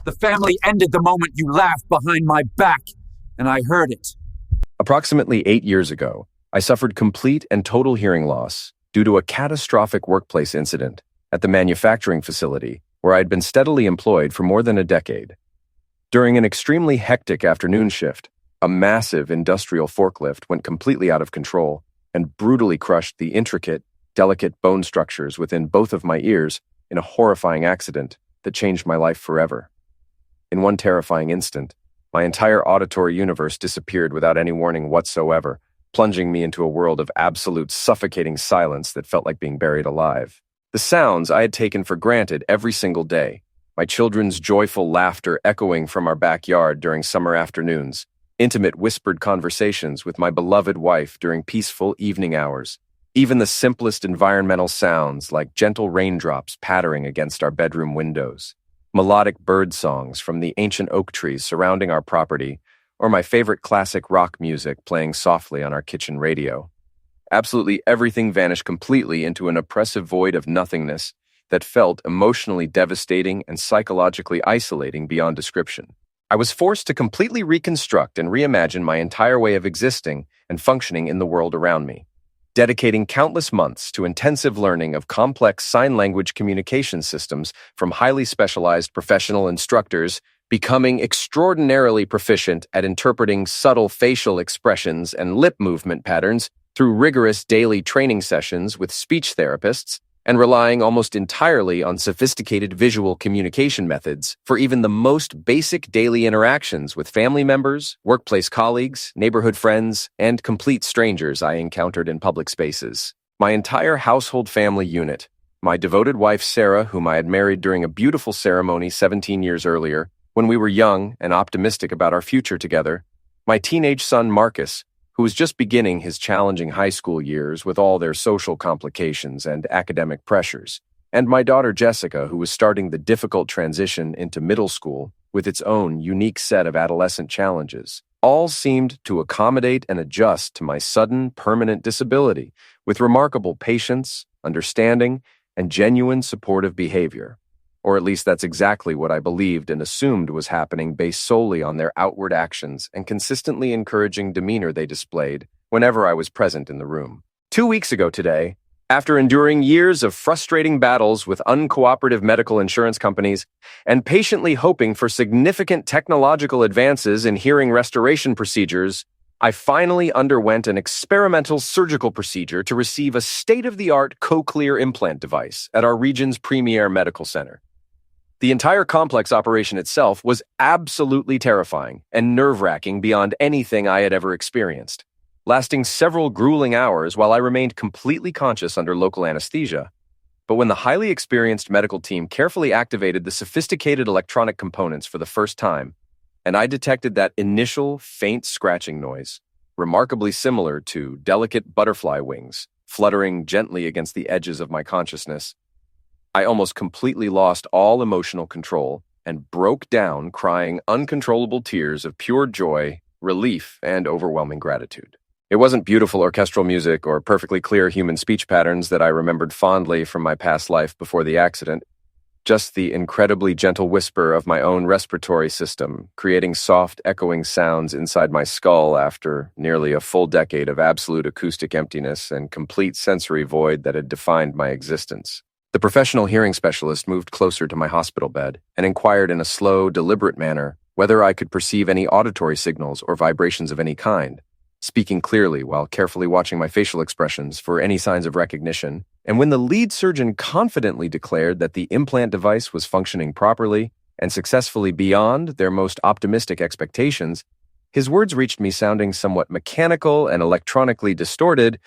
The family ended the moment you laughed behind my back, and I heard it. Approximately 8 years ago, I suffered complete and total hearing loss due to a catastrophic workplace incident at the manufacturing facility where I had been steadily employed for more than a decade. During an extremely hectic afternoon shift, a massive industrial forklift went completely out of control and brutally crushed the intricate, delicate bone structures within both of my ears in a horrifying accident that changed my life forever. In one terrifying instant, my entire auditory universe disappeared without any warning whatsoever, plunging me into a world of absolute suffocating silence that felt like being buried alive. The sounds I had taken for granted every single day, my children's joyful laughter echoing from our backyard during summer afternoons, intimate whispered conversations with my beloved wife during peaceful evening hours, even the simplest environmental sounds like gentle raindrops pattering against our bedroom windows, melodic bird songs from the ancient oak trees surrounding our property, or my favorite classic rock music playing softly on our kitchen radio. Absolutely everything vanished completely into an oppressive void of nothingness that felt emotionally devastating and psychologically isolating beyond description. I was forced to completely reconstruct and reimagine my entire way of existing and functioning in the world around me, dedicating countless months to intensive learning of complex sign language communication systems from highly specialized professional instructors, becoming extraordinarily proficient at interpreting subtle facial expressions and lip movement patterns through rigorous daily training sessions with speech therapists, and relying almost entirely on sophisticated visual communication methods for even the most basic daily interactions with family members, workplace colleagues, neighborhood friends, and complete strangers I encountered in public spaces. My entire household family unit, my devoted wife Sarah, whom I had married during a beautiful ceremony 17 years earlier, when we were young and optimistic about our future together, my teenage son Marcus, who was just beginning his challenging high school years with all their social complications and academic pressures, and my daughter Jessica, who was starting the difficult transition into middle school with its own unique set of adolescent challenges, all seemed to accommodate and adjust to my sudden, permanent disability with remarkable patience, understanding, and genuine supportive behavior. Or at least that's exactly what I believed and assumed was happening based solely on their outward actions and consistently encouraging demeanor they displayed whenever I was present in the room. 2 weeks ago today, after enduring years of frustrating battles with uncooperative medical insurance companies and patiently hoping for significant technological advances in hearing restoration procedures, I finally underwent an experimental surgical procedure to receive a state-of-the-art cochlear implant device at our region's premier medical center. The entire complex operation itself was absolutely terrifying and nerve-wracking beyond anything I had ever experienced, lasting several grueling hours while I remained completely conscious under local anesthesia. But when the highly experienced medical team carefully activated the sophisticated electronic components for the first time, and I detected that initial faint scratching noise, remarkably similar to delicate butterfly wings fluttering gently against the edges of my consciousness, I almost completely lost all emotional control and broke down crying uncontrollable tears of pure joy, relief, and overwhelming gratitude. It wasn't beautiful orchestral music or perfectly clear human speech patterns that I remembered fondly from my past life before the accident, just the incredibly gentle whisper of my own respiratory system, creating soft, echoing sounds inside my skull after nearly a full decade of absolute acoustic emptiness and complete sensory void that had defined my existence. The professional hearing specialist moved closer to my hospital bed and inquired in a slow, deliberate manner whether I could perceive any auditory signals or vibrations of any kind, speaking clearly while carefully watching my facial expressions for any signs of recognition. And when the lead surgeon confidently declared that the implant device was functioning properly and successfully beyond their most optimistic expectations, his words reached me sounding somewhat mechanical and electronically distorted,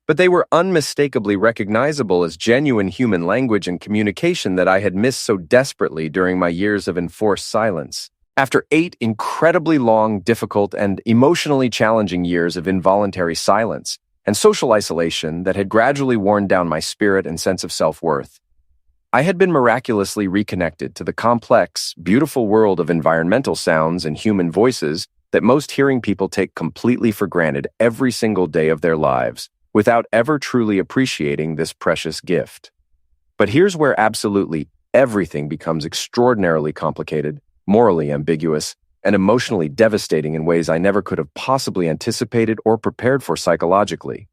but they were unmistakably recognizable as genuine human language and communication that I had missed so desperately during my years of enforced silence. After 8 incredibly long, difficult, and emotionally challenging years of involuntary silence and social isolation that had gradually worn down my spirit and sense of self-worth, I had been miraculously reconnected to the complex, beautiful world of environmental sounds and human voices that most hearing people take completely for granted every single day of their lives, without ever truly appreciating this precious gift. But here's where absolutely everything becomes extraordinarily complicated, morally ambiguous, and emotionally devastating in ways I never could have possibly anticipated or prepared for psychologically.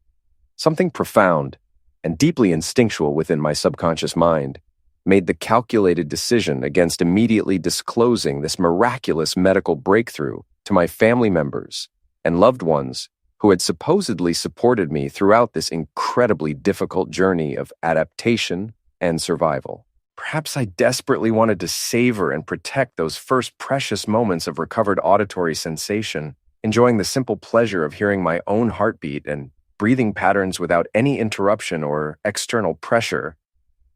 Something profound and deeply instinctual within my subconscious mind made the calculated decision against immediately disclosing this miraculous medical breakthrough to my family members and loved ones who had supposedly supported me throughout this incredibly difficult journey of adaptation and survival. Perhaps I desperately wanted to savor and protect those first precious moments of recovered auditory sensation, enjoying the simple pleasure of hearing my own heartbeat and breathing patterns without any interruption or external pressure.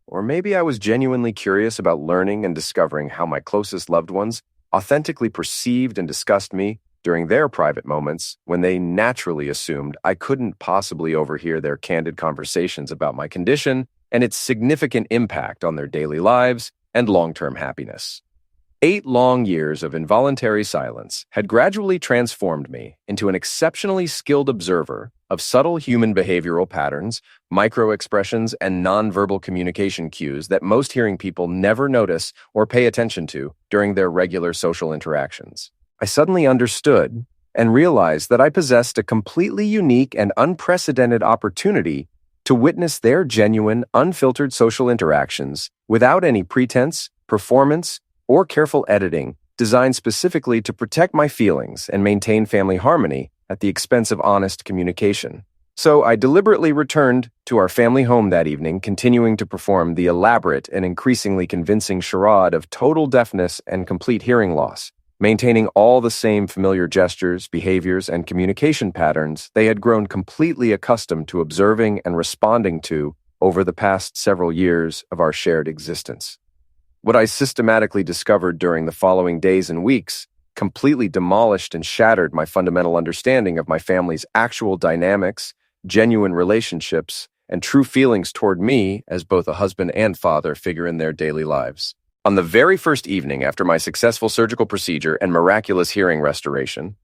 Or maybe I was genuinely curious about learning and discovering how my closest loved ones authentically perceived and discussed me during their private moments when they naturally assumed I couldn't possibly overhear their candid conversations about my condition and its significant impact on their daily lives and long-term happiness. 8 long years of involuntary silence had gradually transformed me into an exceptionally skilled observer of subtle human behavioral patterns, micro-expressions, and nonverbal communication cues that most hearing people never notice or pay attention to during their regular social interactions. I suddenly understood and realized that I possessed a completely unique and unprecedented opportunity to witness their genuine, unfiltered social interactions without any pretense, performance, or careful editing, designed specifically to protect my feelings and maintain family harmony at the expense of honest communication. So I deliberately returned to our family home that evening, continuing to perform the elaborate and increasingly convincing charade of total deafness and complete hearing loss, maintaining all the same familiar gestures, behaviors, and communication patterns they had grown completely accustomed to observing and responding to over the past several years of our shared existence. What I systematically discovered during the following days and weeks completely demolished and shattered my fundamental understanding of my family's actual dynamics, genuine relationships, and true feelings toward me as both a husband and father figure in their daily lives. On the very first evening after my successful surgical procedure and miraculous hearing restoration,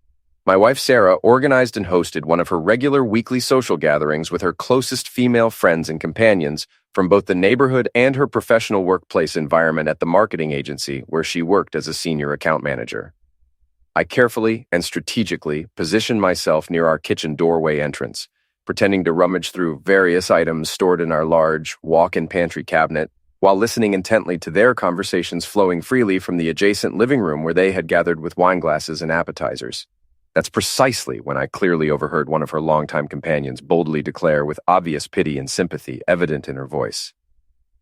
my wife Sarah organized and hosted one of her regular weekly social gatherings with her closest female friends and companions from both the neighborhood and her professional workplace environment at the marketing agency where she worked as a senior account manager. I carefully and strategically positioned myself near our kitchen doorway entrance, pretending to rummage through various items stored in our large walk-in pantry cabinet, while listening intently to their conversations flowing freely from the adjacent living room where they had gathered with wine glasses and appetizers. That's precisely when I clearly overheard one of her longtime companions boldly declare with obvious pity and sympathy evident in her voice,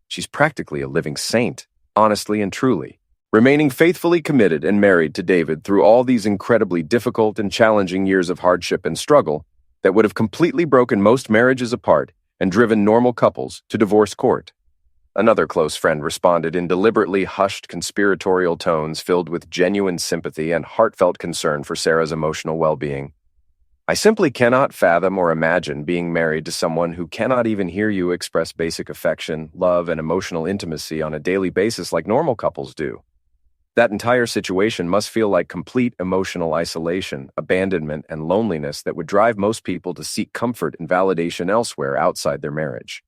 "She's practically a living saint, honestly and truly, remaining faithfully committed and married to David through all these incredibly difficult and challenging years of hardship and struggle that would have completely broken most marriages apart and driven normal couples to divorce court." Another close friend responded in deliberately hushed conspiratorial tones filled with genuine sympathy and heartfelt concern for Sarah's emotional well-being. "I simply cannot fathom or imagine being married to someone who cannot even hear you express basic affection, love, and emotional intimacy on a daily basis like normal couples do. That entire situation must feel like complete emotional isolation, abandonment, and loneliness that would drive most people to seek comfort and validation elsewhere outside their marriage."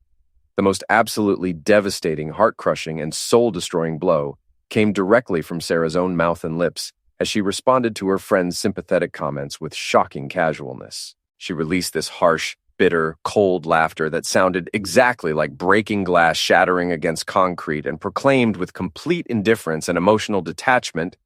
The most absolutely devastating, heart-crushing, and soul-destroying blow came directly from Sarah's own mouth and lips as she responded to her friend's sympathetic comments with shocking casualness. She released this harsh, bitter, cold laughter that sounded exactly like breaking glass shattering against concrete and proclaimed with complete indifference and emotional detachment,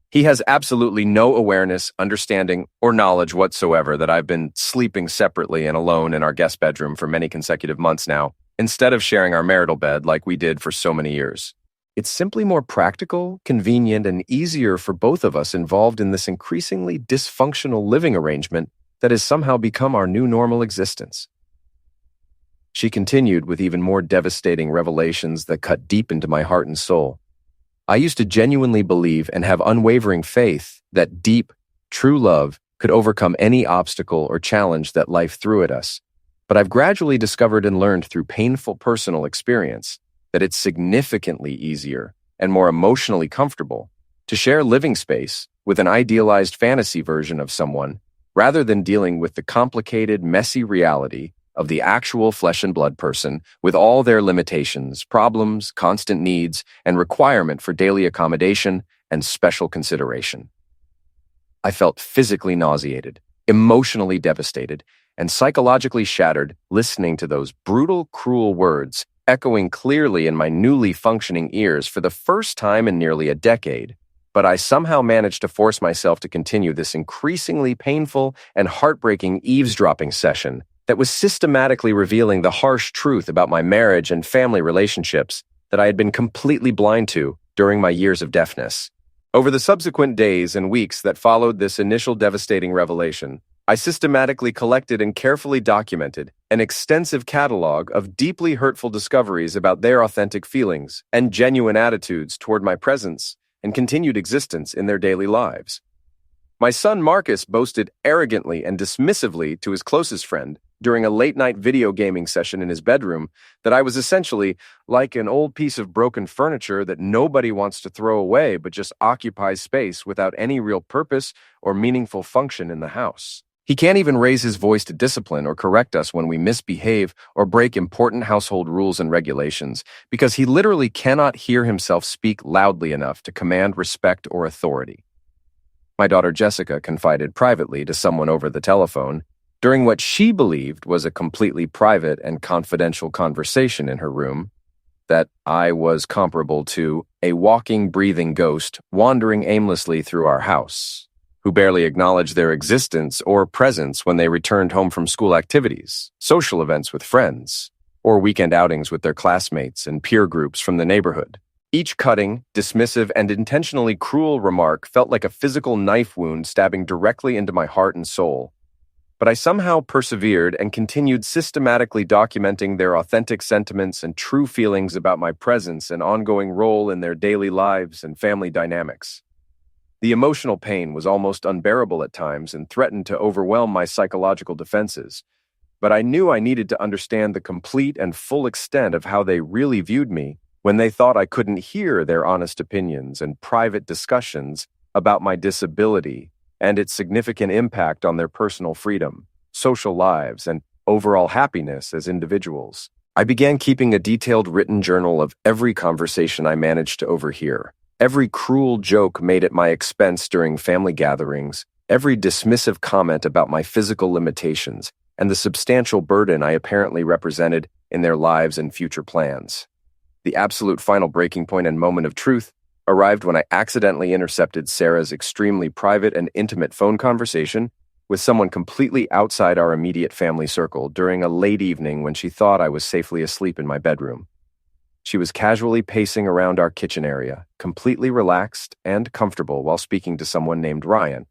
"He has absolutely no awareness, understanding, or knowledge whatsoever that I've been sleeping separately and alone in our guest bedroom for many consecutive months now, instead of sharing our marital bed like we did for so many years. It's simply more practical, convenient, and easier for both of us involved in this increasingly dysfunctional living arrangement that has somehow become our new normal existence." She continued with even more devastating revelations that cut deep into my heart and soul. "I used to genuinely believe and have unwavering faith that deep, true love could overcome any obstacle or challenge that life threw at us. But I've gradually discovered and learned through painful personal experience that it's significantly easier and more emotionally comfortable to share living space with an idealized fantasy version of someone rather than dealing with the complicated, messy reality of the actual flesh and blood person with all their limitations, problems, constant needs, and requirement for daily accommodation and special consideration. I felt physically nauseated, emotionally devastated, and psychologically shattered listening to those brutal, cruel words echoing clearly in my newly functioning ears for the first time in nearly a decade. But I somehow managed to force myself to continue this increasingly painful and heartbreaking eavesdropping session that was systematically revealing the harsh truth about my marriage and family relationships that I had been completely blind to during my years of deafness. Over the subsequent days and weeks that followed this initial devastating revelation, I systematically collected and carefully documented an extensive catalog of deeply hurtful discoveries about their authentic feelings and genuine attitudes toward my presence and continued existence in their daily lives. My son Marcus boasted arrogantly and dismissively to his closest friend during a late-night video gaming session in his bedroom that I was essentially like an old piece of broken furniture that nobody wants to throw away but just occupies space without any real purpose or meaningful function in the house. He can't even raise his voice to discipline or correct us when we misbehave or break important household rules and regulations because he literally cannot hear himself speak loudly enough to command respect or authority. My daughter Jessica confided privately to someone over the telephone during what she believed was a completely private and confidential conversation in her room that I was comparable to a walking, breathing ghost wandering aimlessly through our house, who barely acknowledged their existence or presence when they returned home from school activities, social events with friends, or weekend outings with their classmates and peer groups from the neighborhood. Each cutting, dismissive, and intentionally cruel remark felt like a physical knife wound stabbing directly into my heart and soul. But I somehow persevered and continued systematically documenting their authentic sentiments and true feelings about my presence and ongoing role in their daily lives and family dynamics. The emotional pain was almost unbearable at times and threatened to overwhelm my psychological defenses, but I knew I needed to understand the complete and full extent of how they really viewed me when they thought I couldn't hear their honest opinions and private discussions about my disability and its significant impact on their personal freedom, social lives, and overall happiness as individuals. I began keeping a detailed written journal of every conversation I managed to overhear, every cruel joke made at my expense during family gatherings, every dismissive comment about my physical limitations, and the substantial burden I apparently represented in their lives and future plans. The absolute final breaking point and moment of truth arrived when I accidentally intercepted Sarah's extremely private and intimate phone conversation with someone completely outside our immediate family circle during a late evening when she thought I was safely asleep in my bedroom. She was casually pacing around our kitchen area, completely relaxed and comfortable while speaking to someone named Ryan,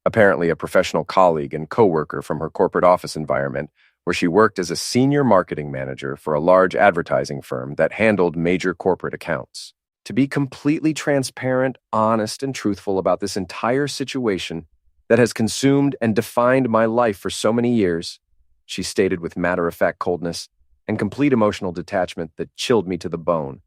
apparently a professional colleague and coworker from her corporate office environment, where she worked as a senior marketing manager for a large advertising firm that handled major corporate accounts. To be completely transparent, honest, and truthful about this entire situation that has consumed and defined my life for so many years, she stated with matter-of-fact coldness and complete emotional detachment that chilled me to the bone.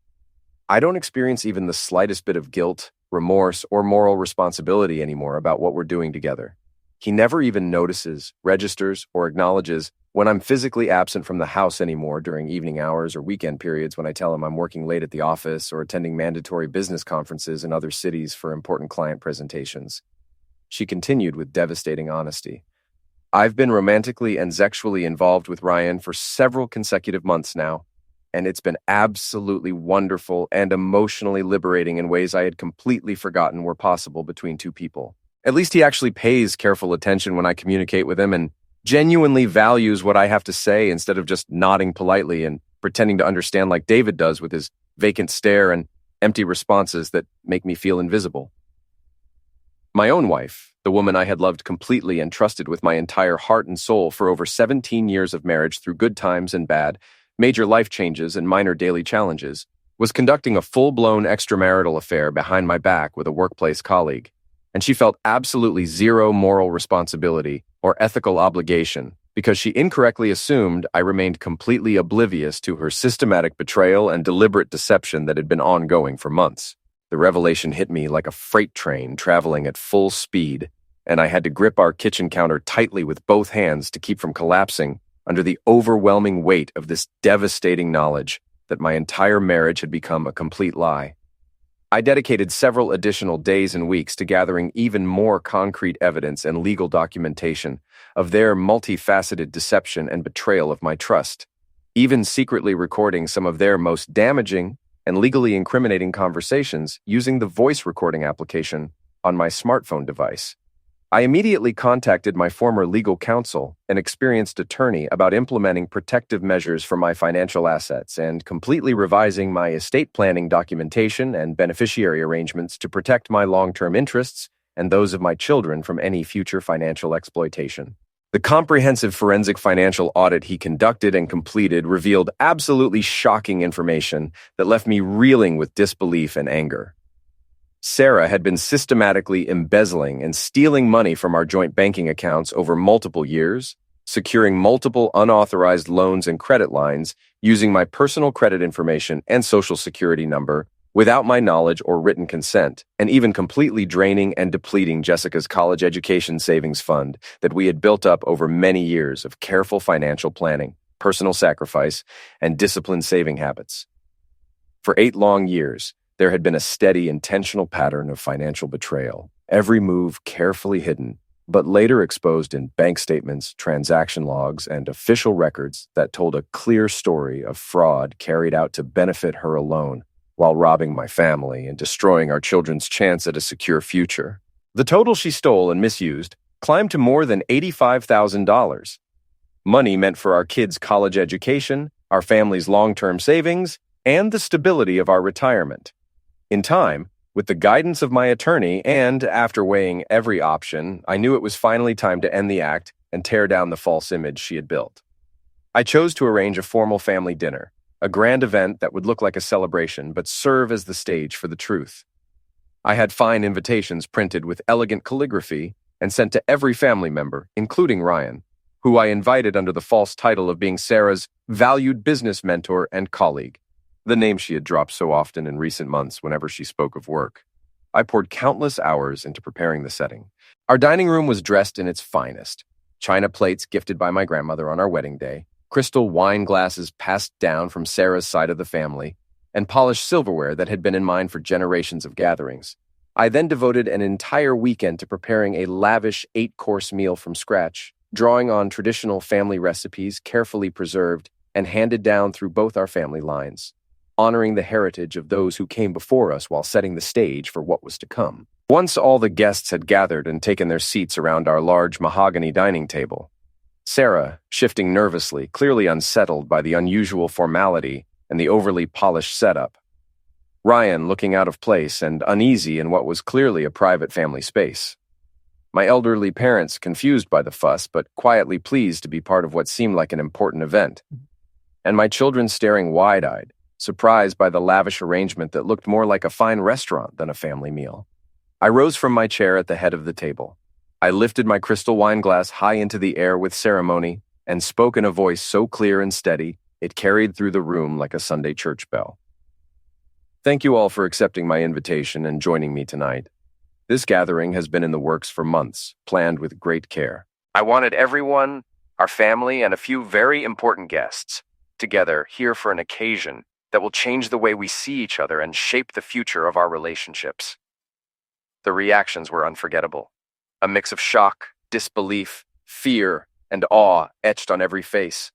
I don't experience even the slightest bit of guilt, remorse, or moral responsibility anymore about what we're doing together. He never even notices, registers, or acknowledges when I'm physically absent from the house anymore during evening hours or weekend periods when I tell him I'm working late at the office or attending mandatory business conferences in other cities for important client presentations. She continued with devastating honesty. I've been romantically and sexually involved with Ryan for several consecutive months now, and it's been absolutely wonderful and emotionally liberating in ways I had completely forgotten were possible between two people. At least he actually pays careful attention when I communicate with him and genuinely values what I have to say instead of just nodding politely and pretending to understand like David does with his vacant stare and empty responses that make me feel invisible. My own wife, the woman I had loved completely and trusted with my entire heart and soul for over 17 years of marriage through good times and bad, major life changes and minor daily challenges, was conducting a full-blown extramarital affair behind my back with a workplace colleague, and she felt absolutely zero moral responsibility or ethical obligation because she incorrectly assumed I remained completely oblivious to her systematic betrayal and deliberate deception that had been ongoing for months. The revelation hit me like a freight train traveling at full speed, and I had to grip our kitchen counter tightly with both hands to keep from collapsing under the overwhelming weight of this devastating knowledge that my entire marriage had become a complete lie. I dedicated several additional days and weeks to gathering even more concrete evidence and legal documentation of their multifaceted deception and betrayal of my trust, even secretly recording some of their most damaging and legally incriminating conversations using the voice recording application on my smartphone device. I immediately contacted my former legal counsel, an experienced attorney, about implementing protective measures for my financial assets and completely revising my estate planning documentation and beneficiary arrangements to protect my long-term interests and those of my children from any future financial exploitation. The comprehensive forensic financial audit he conducted and completed revealed absolutely shocking information that left me reeling with disbelief and anger. Sarah had been systematically embezzling and stealing money from our joint banking accounts over multiple years, securing multiple unauthorized loans and credit lines using my personal credit information and social security number without my knowledge or written consent, and even completely draining and depleting Jessica's college education savings fund that we had built up over many years of careful financial planning, personal sacrifice, and disciplined saving habits. For 8 long years, there had been a steady, intentional pattern of financial betrayal, every move carefully hidden, but later exposed in bank statements, transaction logs, and official records that told a clear story of fraud carried out to benefit her alone, while robbing my family and destroying our children's chance at a secure future. The total she stole and misused climbed to more than $85,000. Money meant for our kids' college education, our family's long-term savings, and the stability of our retirement. In time, with the guidance of my attorney and after weighing every option, I knew it was finally time to end the act and tear down the false image she had built. I chose to arrange a formal family dinner, a grand event that would look like a celebration but serve as the stage for the truth. I had fine invitations printed with elegant calligraphy and sent to every family member, including Ryan, who I invited under the false title of being Sarah's valued business mentor and colleague, the name she had dropped so often in recent months whenever she spoke of work. I poured countless hours into preparing the setting. Our dining room was dressed in its finest. China plates gifted by my grandmother on our wedding day, crystal wine glasses passed down from Sarah's side of the family, and polished silverware that had been in mine for generations of gatherings. I then devoted an entire weekend to preparing a lavish 8-course meal from scratch, drawing on traditional family recipes carefully preserved and handed down through both our family lines, honoring the heritage of those who came before us while setting the stage for what was to come. Once all the guests had gathered and taken their seats around our large mahogany dining table, Sarah, shifting nervously, clearly unsettled by the unusual formality and the overly polished setup, Ryan looking out of place and uneasy in what was clearly a private family space, my elderly parents confused by the fuss but quietly pleased to be part of what seemed like an important event, and my children staring wide-eyed, surprised by the lavish arrangement that looked more like a fine restaurant than a family meal. I rose from my chair at the head of the table. I lifted my crystal wine glass high into the air with ceremony and spoke in a voice so clear and steady it carried through the room like a Sunday church bell. Thank you all for accepting my invitation and joining me tonight. This gathering has been in the works for months, planned with great care. I wanted everyone, our family, and a few very important guests together here for an occasion that will change the way we see each other and shape the future of our relationships. The reactions were unforgettable. A mix of shock, disbelief, fear, and awe etched on every face.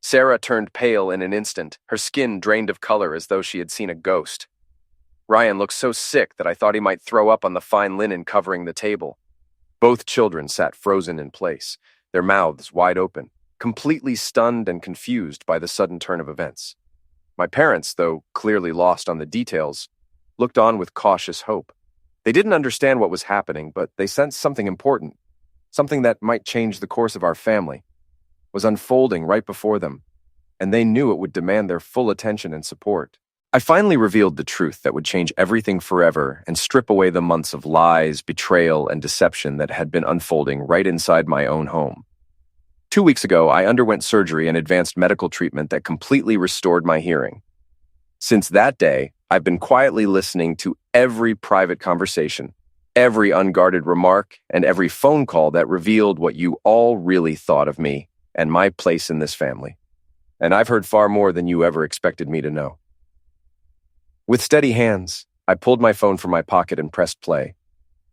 Sarah turned pale in an instant, her skin drained of color as though she had seen a ghost. Ryan looked so sick that I thought he might throw up on the fine linen covering the table. Both children sat frozen in place, their mouths wide open, completely stunned and confused by the sudden turn of events. My parents, though clearly lost on the details, looked on with cautious hope. They didn't understand what was happening, but they sensed something important, something that might change the course of our family, was unfolding right before them, and they knew it would demand their full attention and support. I finally revealed the truth that would change everything forever and strip away the months of lies, betrayal, and deception that had been unfolding right inside my own home. 2 weeks ago, I underwent surgery and advanced medical treatment that completely restored my hearing. Since that day, I've been quietly listening to every private conversation, every unguarded remark, and every phone call that revealed what you all really thought of me and my place in this family. And I've heard far more than you ever expected me to know. With steady hands, I pulled my phone from my pocket and pressed play.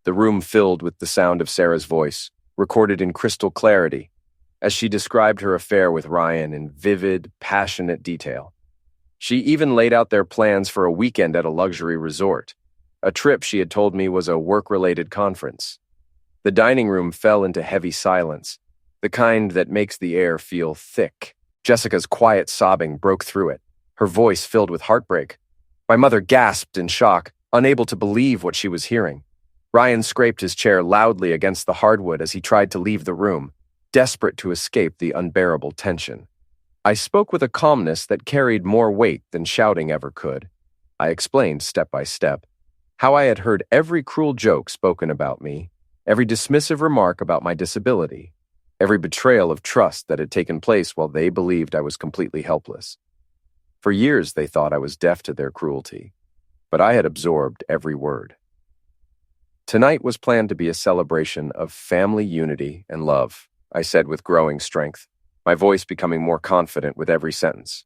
The room filled with the sound of Sarah's voice, recorded in crystal clarity, as she described her affair with Ryan in vivid, passionate detail. She even laid out their plans for a weekend at a luxury resort, a trip she had told me was a work-related conference. The dining room fell into heavy silence, the kind that makes the air feel thick. Jessica's quiet sobbing broke through it, her voice filled with heartbreak. My mother gasped in shock, unable to believe what she was hearing. Ryan scraped his chair loudly against the hardwood as he tried to leave the room, desperate to escape the unbearable tension. I spoke with a calmness that carried more weight than shouting ever could. I explained step by step how I had heard every cruel joke spoken about me, every dismissive remark about my disability, every betrayal of trust that had taken place while they believed I was completely helpless. For years they thought I was deaf to their cruelty, but I had absorbed every word. Tonight was planned to be a celebration of family unity and love, I said with growing strength, my voice becoming more confident with every sentence.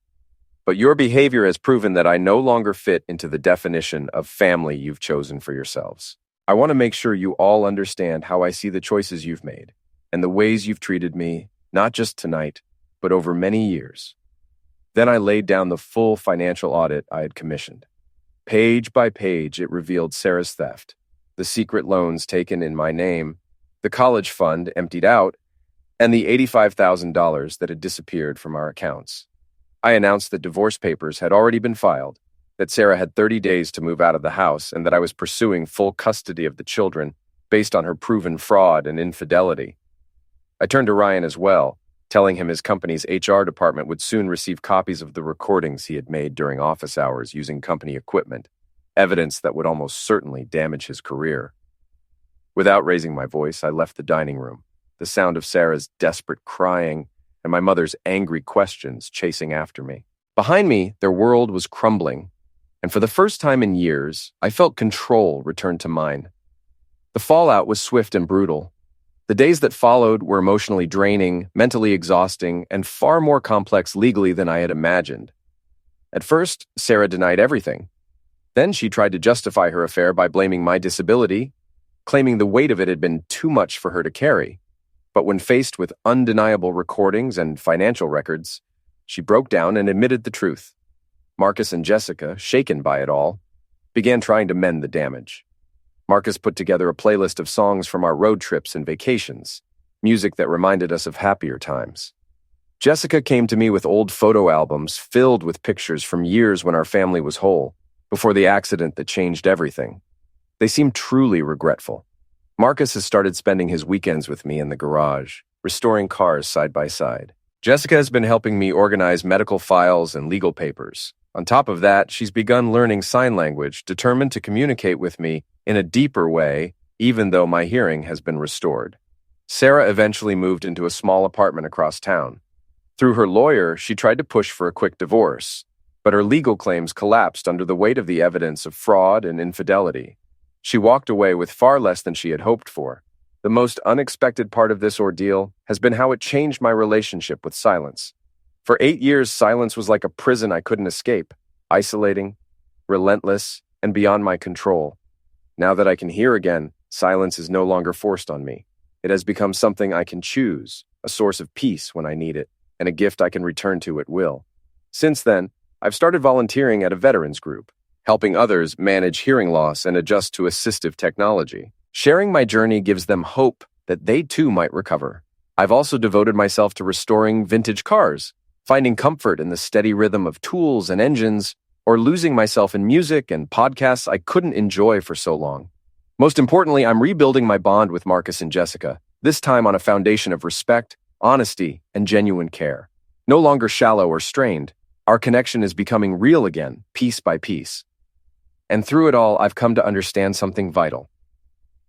But your behavior has proven that I no longer fit into the definition of family you've chosen for yourselves. I want to make sure you all understand how I see the choices you've made and the ways you've treated me, not just tonight, but over many years. Then I laid down the full financial audit I had commissioned. Page by page, it revealed Sarah's theft, the secret loans taken in my name, the college fund emptied out, and the $85,000 that had disappeared from our accounts. I announced that divorce papers had already been filed, that Sarah had 30 days to move out of the house, and that I was pursuing full custody of the children based on her proven fraud and infidelity. I turned to Ryan as well, telling him his company's HR department would soon receive copies of the recordings he had made during office hours using company equipment, evidence that would almost certainly damage his career. Without raising my voice, I left the dining room, the sound of Sarah's desperate crying and my mother's angry questions chasing after me. Behind me, their world was crumbling, and for the first time in years, I felt control return to mine. The fallout was swift and brutal. The days that followed were emotionally draining, mentally exhausting, and far more complex legally than I had imagined. At first, Sarah denied everything. Then she tried to justify her affair by blaming my disability, claiming the weight of it had been too much for her to carry. But when faced with undeniable recordings and financial records, she broke down and admitted the truth. Marcus and Jessica, shaken by it all, began trying to mend the damage. Marcus put together a playlist of songs from our road trips and vacations, music that reminded us of happier times. Jessica came to me with old photo albums filled with pictures from years when our family was whole, before the accident that changed everything. They seemed truly regretful. Marcus has started spending his weekends with me in the garage, restoring cars side by side. Jessica has been helping me organize medical files and legal papers. On top of that, she's begun learning sign language, determined to communicate with me in a deeper way, even though my hearing has been restored. Sarah eventually moved into a small apartment across town. Through her lawyer, she tried to push for a quick divorce, but her legal claims collapsed under the weight of the evidence of fraud and infidelity. She walked away with far less than she had hoped for. The most unexpected part of this ordeal has been how it changed my relationship with silence. For 8 years, silence was like a prison I couldn't escape, isolating, relentless, and beyond my control. Now that I can hear again, silence is no longer forced on me. It has become something I can choose, a source of peace when I need it, and a gift I can return to at will. Since then, I've started volunteering at a veterans group, helping others manage hearing loss and adjust to assistive technology. Sharing my journey gives them hope that they too might recover. I've also devoted myself to restoring vintage cars, finding comfort in the steady rhythm of tools and engines, or losing myself in music and podcasts I couldn't enjoy for so long. Most importantly, I'm rebuilding my bond with Marcus and Jessica, this time on a foundation of respect, honesty, and genuine care. No longer shallow or strained, our connection is becoming real again, piece by piece. And through it all, I've come to understand something vital.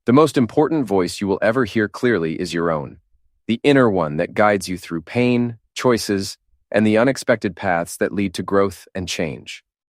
The most important voice you will ever hear clearly is your own, the inner one that guides you through pain, choices, and the unexpected paths that lead to growth and change.